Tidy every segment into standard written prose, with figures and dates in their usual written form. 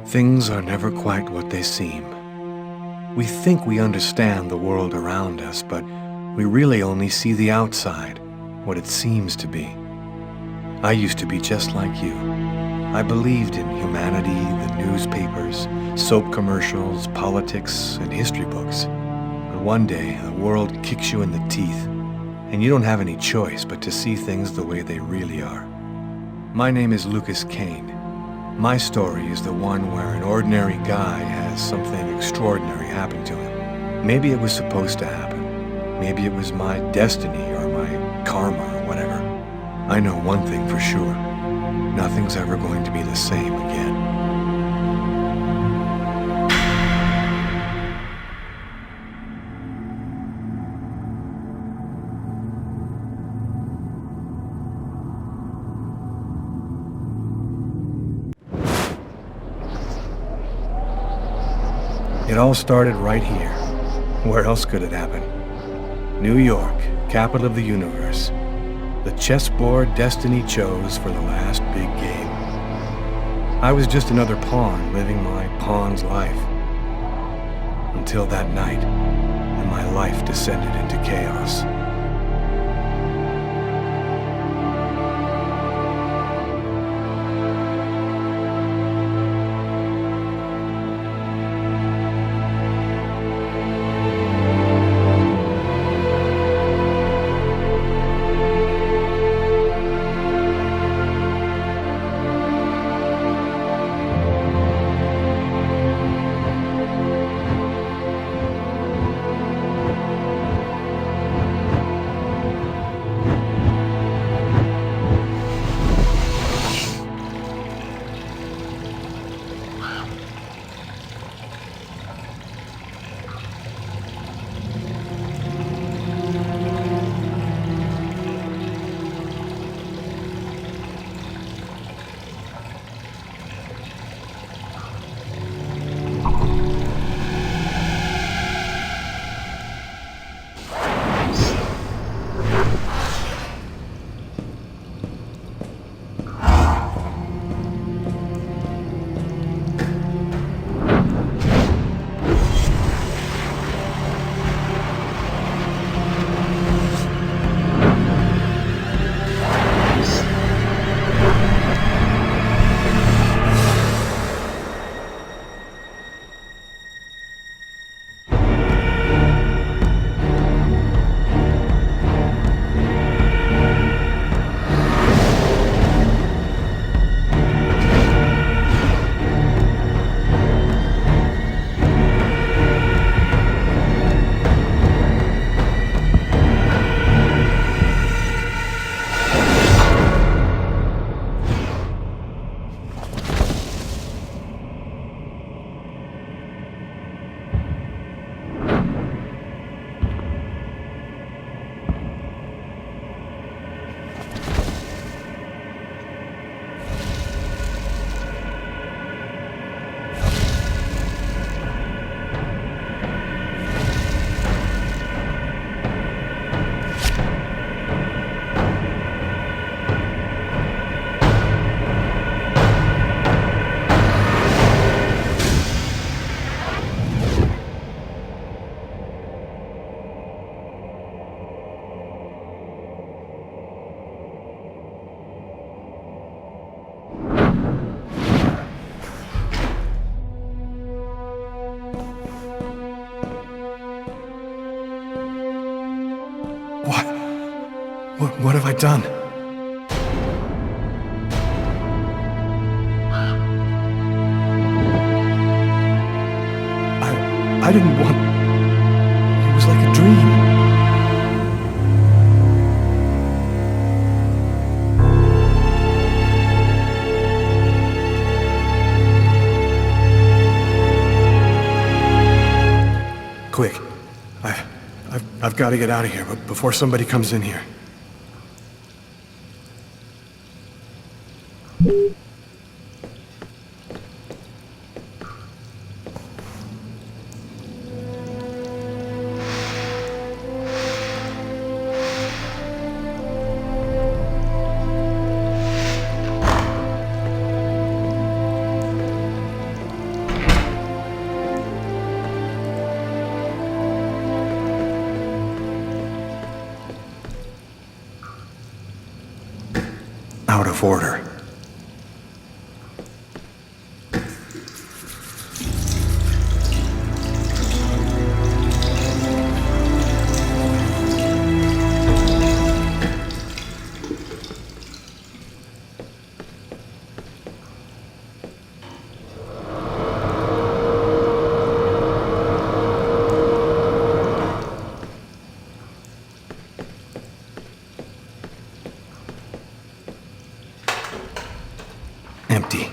Things are never quite what they seem. We think we understand the world around us, but we really only see the outside, what it seems to be. I used to be just like you. I believed in humanity, the newspapers, soap commercials, politics, and history books. But one day, the world kicks you in the teeth, and you don't have any choice but to see things the way they really are. My name is Lucas Kane. My story is the one where an ordinary guy has something extraordinary happen to him. Maybe it was supposed to happen. Maybe it was my destiny or my karma or whatever. I know one thing for sure. Nothing's ever going to be the same again. It all started right here. Where else could it happen? New York, capital of the universe. The chessboard destiny chose for the last big game. I was just another pawn living my pawn's life. Until that night, and my life descended into chaos. What have I done? I didn't want... It was like a dream. Quick. I've got to get out of here, but before somebody comes in here. order. Empty.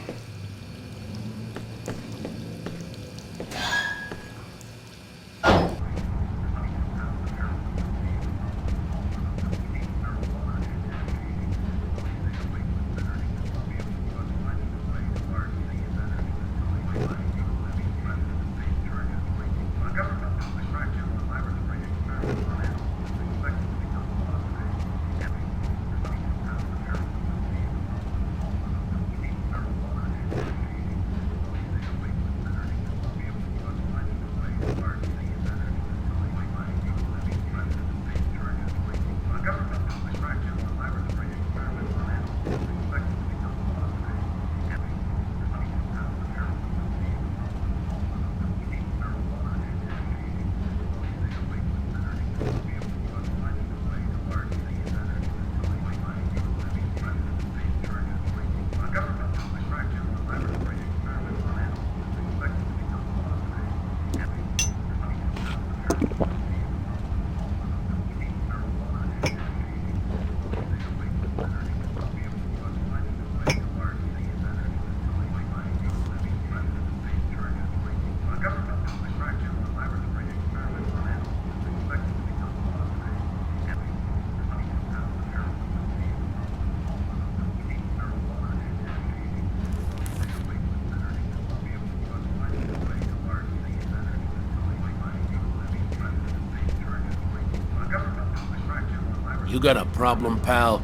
You got a problem, pal?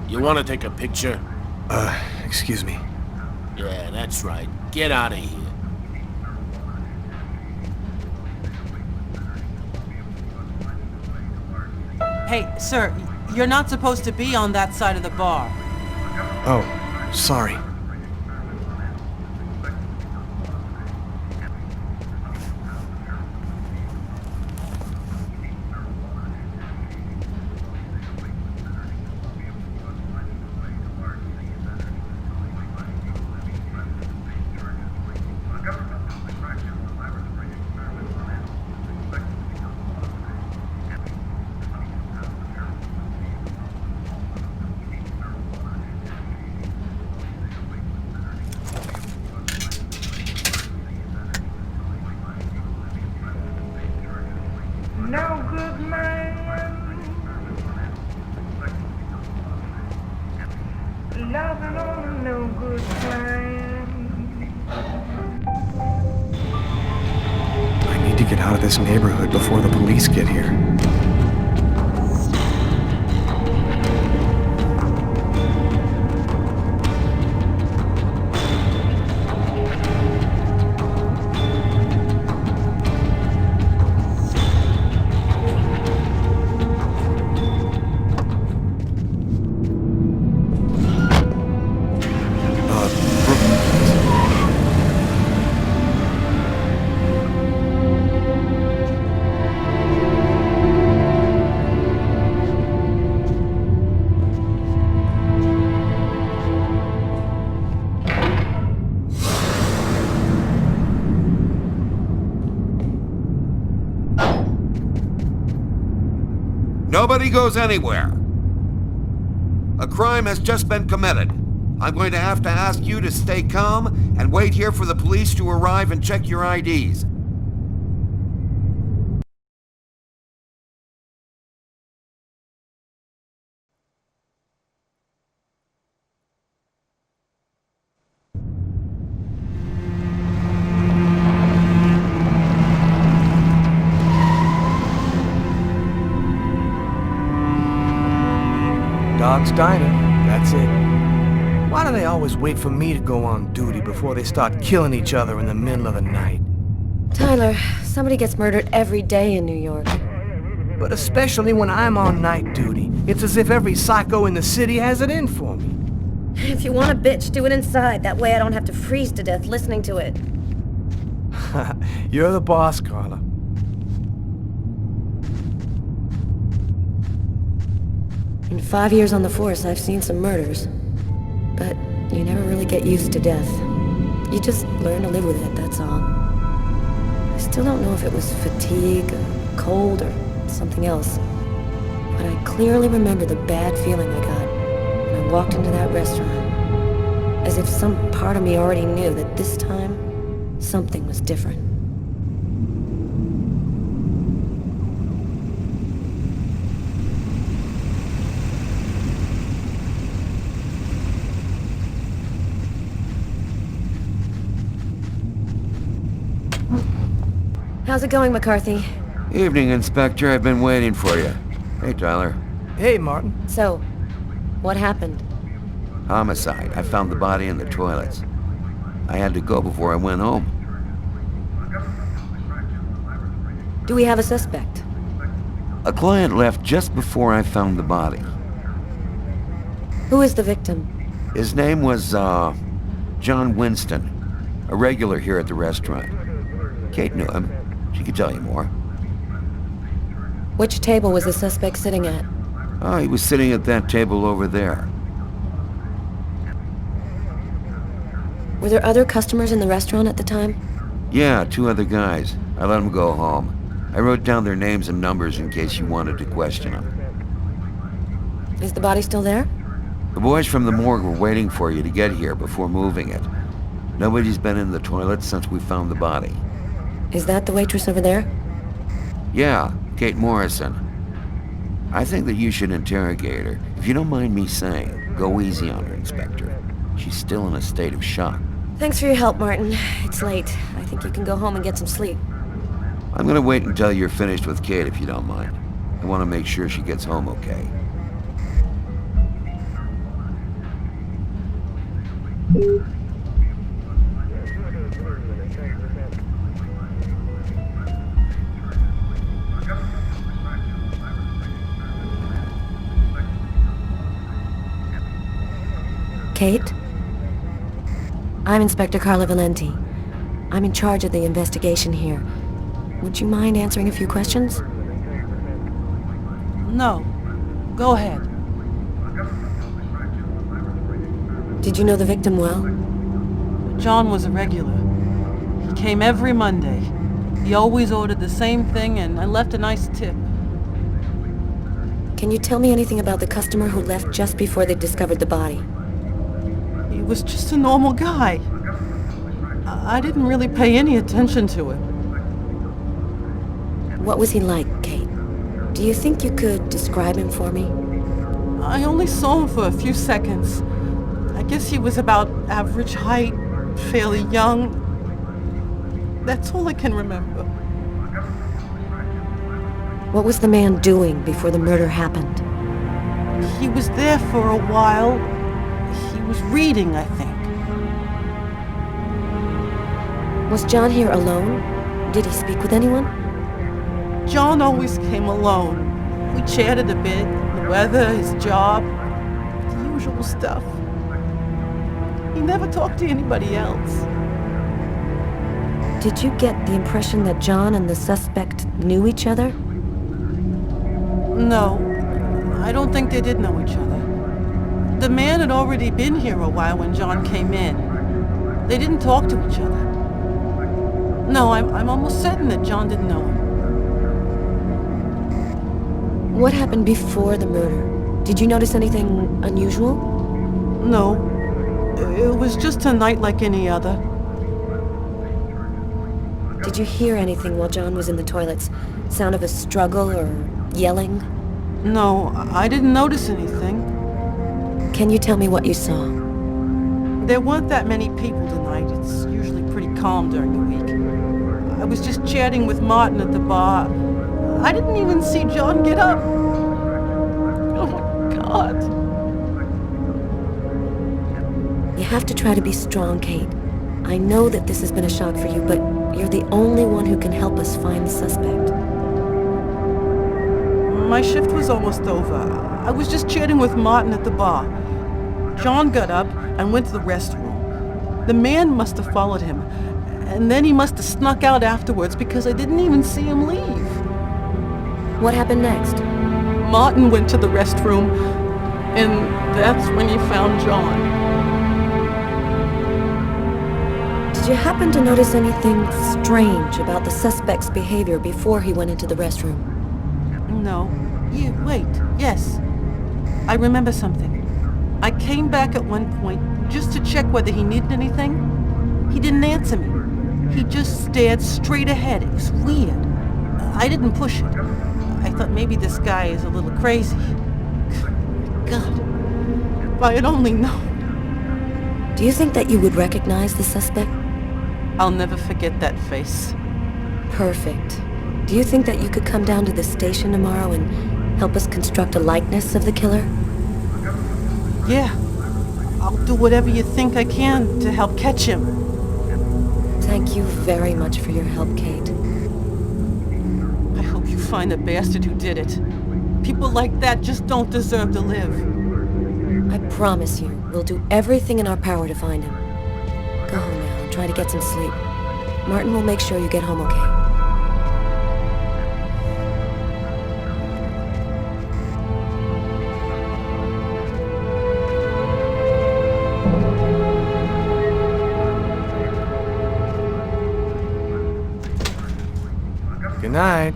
You want to take a picture? Excuse me. Yeah, that's right. Get out of here. Hey, sir, you're not supposed to be on that side of the bar. Oh, sorry. No good man, loving on a no good plan. I need to get out of this neighborhood before the police get here. Nobody goes anywhere. A crime has just been committed. I'm going to have to ask you to stay calm and wait here for the police to arrive and check your IDs. Dog's Diner, that's it. Why do they always wait for me to go on duty before they start killing each other in the middle of the night? Tyler, somebody gets murdered every day in New York. But especially when I'm on night duty. It's as if every psycho in the city has it in for me. If you want a bitch, do it inside. That way I don't have to freeze to death listening to it. You're the boss, Carla. In 5 years on the force, I've seen some murders. But you never really get used to death. You just learn to live with it, that's all. I still don't know if it was fatigue, or cold, or something else. But I clearly remember the bad feeling I got when I walked into that restaurant. As if some part of me already knew that this time, something was different. How's it going, McCarthy? Evening, Inspector. I've been waiting for you. Hey, Tyler. Hey, Martin. So, what happened? Homicide. I found the body in the toilets. I had to go before I went home. Do we have a suspect? A client left just before I found the body. Who is the victim? His name was, John Winston. A regular here at the restaurant. Kate knew him. She could tell you more. Which table was the suspect sitting at? Oh, he was sitting at that table over there. Were there other customers in the restaurant at the time? Yeah, 2 other guys. I let them go home. I wrote down their names and numbers in case you wanted to question them. Is the body still there? The boys from the morgue were waiting for you to get here before moving it. Nobody's been in the toilet since we found the body. Is that the waitress over there? Yeah, Kate Morrison. I think that you should interrogate her. If you don't mind me saying, go easy on her, Inspector. She's still in a state of shock. Thanks for your help, Martin. It's late. I think you can go home and get some sleep. I'm gonna wait until you're finished with Kate, if you don't mind. I want to make sure she gets home okay. Kate? I'm Inspector Carla Valenti. I'm in charge of the investigation here. Would you mind answering a few questions? No. Go ahead. Did you know the victim well? John was a regular. He came every Monday. He always ordered the same thing and I left a nice tip. Can you tell me anything about the customer who left just before they discovered the body? He was just a normal guy. I didn't really pay any attention to him. What was he like, Kate? Do you think you could describe him for me? I only saw him for a few seconds. I guess he was about average height, fairly young. That's all I can remember. What was the man doing before the murder happened? He was there for a while. He was reading, I think. Was John here alone? Did he speak with anyone? John always came alone. We chatted a bit, the weather, his job, the usual stuff. He never talked to anybody else. Did you get the impression that John and the suspect knew each other? No, I don't think they did know each other. The man had already been here a while when John came in. They didn't talk to each other. No, I'm almost certain that John didn't know him. What happened before the murder? Did you notice anything unusual? No, it was just a night like any other. Did you hear anything while John was in the toilets? Sound of a struggle or yelling? No, I didn't notice anything. Can you tell me what you saw? There weren't that many people tonight. It's usually pretty calm during the week. I was just chatting with Martin at the bar. I didn't even see John get up. Oh my God. You have to try to be strong, Kate. I know that this has been a shock for you, but you're the only one who can help us find the suspect. My shift was almost over. I was just chatting with Martin at the bar. John got up and went to the restroom. The man must have followed him, and then he must have snuck out afterwards because I didn't even see him leave. What happened next? Martin went to the restroom, and that's when he found John. Did you happen to notice anything strange about the suspect's behavior before he went into the restroom? No. Wait. Yes. I remember something. I came back at one point just to check whether he needed anything. He didn't answer me. He just stared straight ahead. It was weird. I didn't push it. I thought maybe this guy is a little crazy. God, if I had only known. Do you think that you would recognize the suspect? I'll never forget that face. Perfect. Do you think that you could come down to the station tomorrow and help us construct a likeness of the killer? Yeah. I'll do whatever you think I can to help catch him. Thank you very much for your help, Kate. I hope you find the bastard who did it. People like that just don't deserve to live. I promise you, we'll do everything in our power to find him. Go home now and try to get some sleep. Martin will make sure you get home okay. Good night.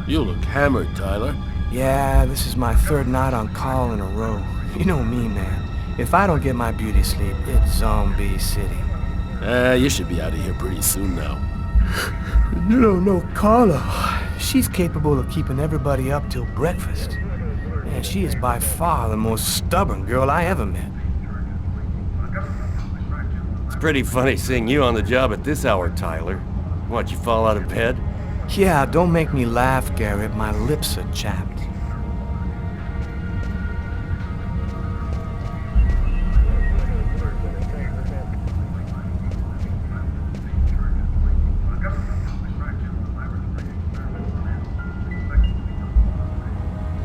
You look hammered, Tyler. Yeah, this is my third night on call in a row. You know me, man. If I don't get my beauty sleep, it's Zombie City. You should be out of here pretty soon now. You don't know Carla. She's capable of keeping everybody up till breakfast. And she is by far the most stubborn girl I ever met. It's pretty funny seeing you on the job at this hour, Tyler. What, you fall out of bed? Yeah, don't make me laugh, Garrett. My lips are chapped.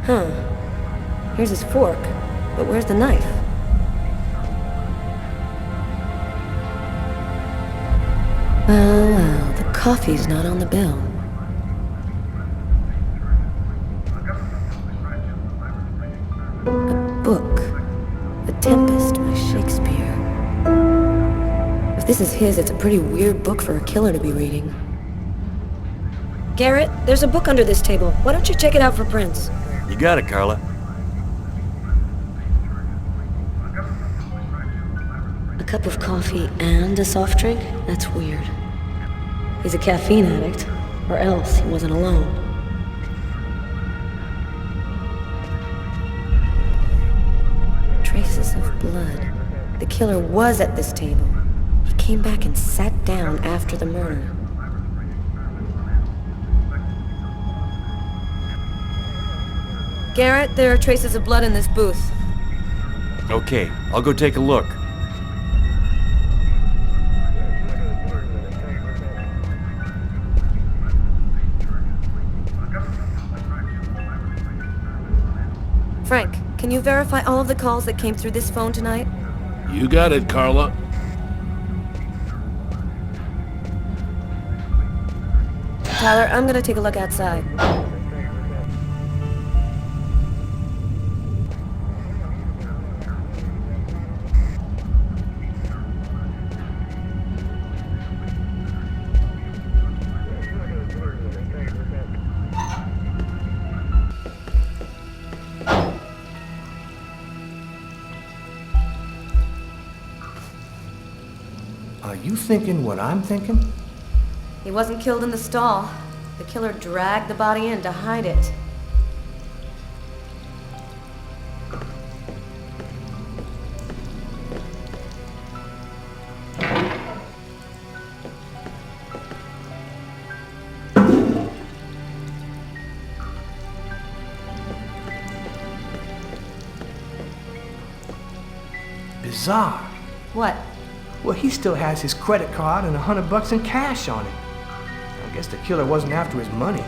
Huh. Here's his fork, but where's the knife? Well, the coffee's not on the bill. A book. The Tempest by Shakespeare. If this is his, it's a pretty weird book for a killer to be reading. Garrett, there's a book under this table. Why don't you check it out for prints? You got it, Carla. A cup of coffee and a soft drink? That's weird. He's a caffeine addict, or else he wasn't alone. Traces of blood. The killer was at this table. He came back and sat down after the murder. Garrett, there are traces of blood in this booth. Okay, I'll go take a look. Frank, can you verify all of the calls that came through this phone tonight? You got it, Carla. Tyler, I'm gonna take a look outside. Are you thinking what I'm thinking? He wasn't killed in the stall. The killer dragged the body in to hide it. bizarre. What? Well, he still has his credit card and $100 in cash on it. I guess the killer wasn't after his money.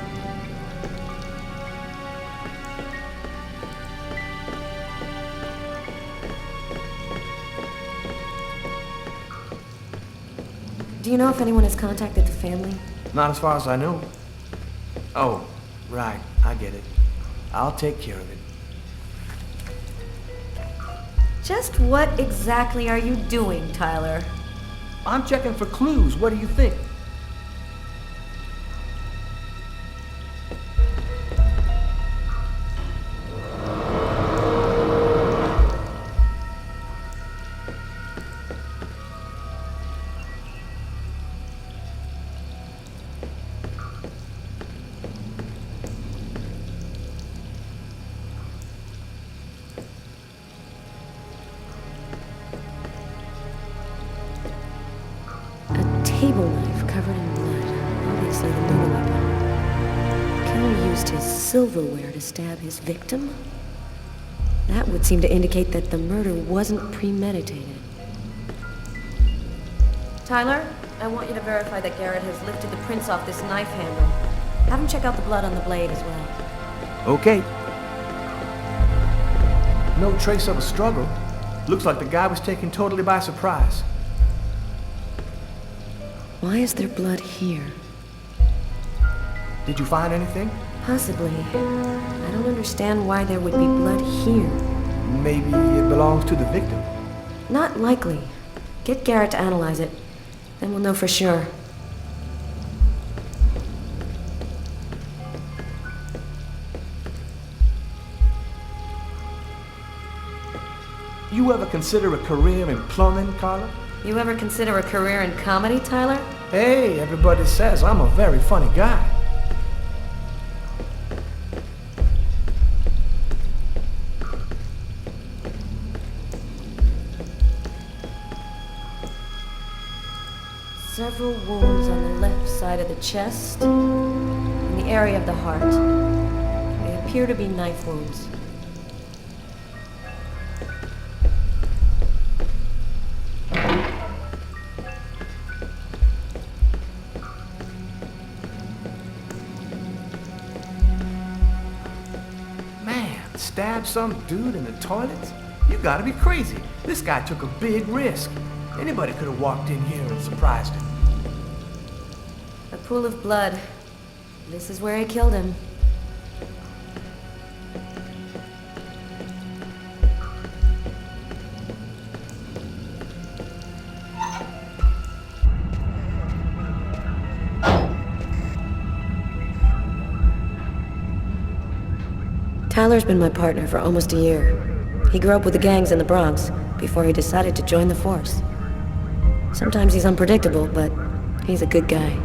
Do you know if anyone has contacted the family? Not as far as I know. Oh, right, I get it. I'll take care of it. Just what exactly are you doing, Tyler? I'm checking for clues. What do you think? Table knife covered in blood. Obviously the murder weapon. Killer used his silverware to stab his victim? That would seem to indicate that the murder wasn't premeditated. Tyler, I want you to verify that Garrett has lifted the prints off this knife handle. Have him check out the blood on the blade as well. Okay. No trace of a struggle. Looks like the guy was taken totally by surprise. Why is there blood here? Did you find anything? Possibly. I don't understand why there would be blood here. Maybe it belongs to the victim. Not likely. Get Garrett to analyze it. Then we'll know for sure. You ever consider a career in plumbing, Carla? You ever consider a career in comedy, Tyler? Hey, everybody says I'm a very funny guy. Several wounds on the left side of the chest, in the area of the heart. They appear to be knife wounds. Stab some dude in the toilets? You gotta be crazy. This guy took a big risk. Anybody could have walked in here and surprised him. A pool of blood. This is where he killed him. Tyler's been my partner for almost a year. He grew up with the gangs in the Bronx before he decided to join the force. Sometimes he's unpredictable, but he's a good guy.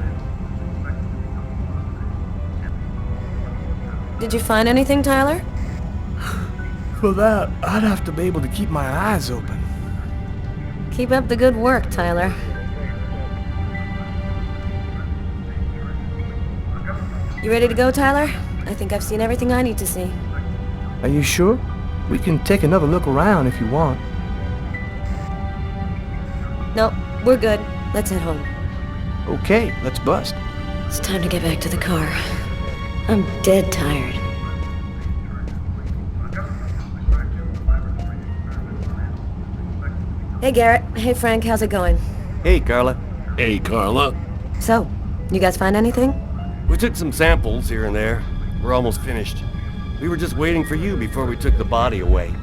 Did you find anything, Tyler? For that, I'd have to be able to keep my eyes open. Keep up the good work, Tyler. You ready to go, Tyler? I think I've seen everything I need to see. Are you sure? We can take another look around if you want. No, we're good. Let's head home. Okay, let's bust. It's time to get back to the car. I'm dead tired. Hey, Garrett. Hey, Frank. How's it going? Hey, Carla. Hey, Carla. So, you guys find anything? We took some samples here and there. We're almost finished. We were just waiting for you before we took the body away.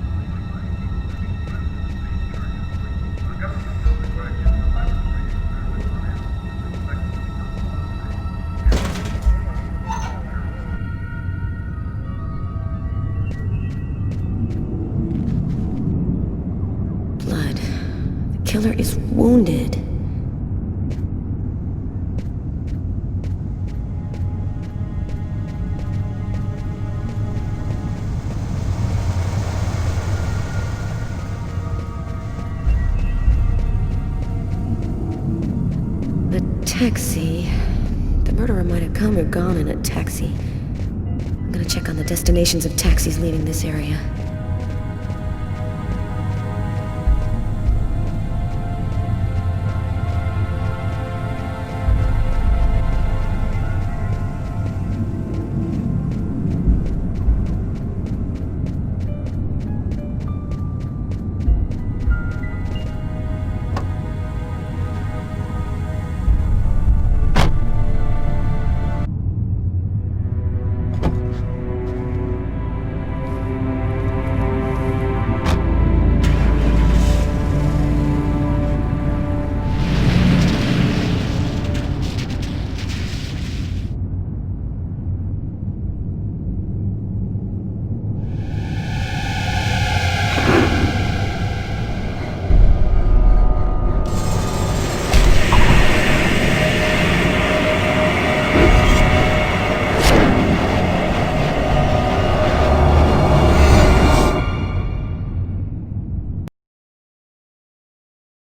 Blood. The killer is wounded. Taxi. The murderer might have come or gone in a taxi. I'm gonna check on the destinations of taxis leaving this area.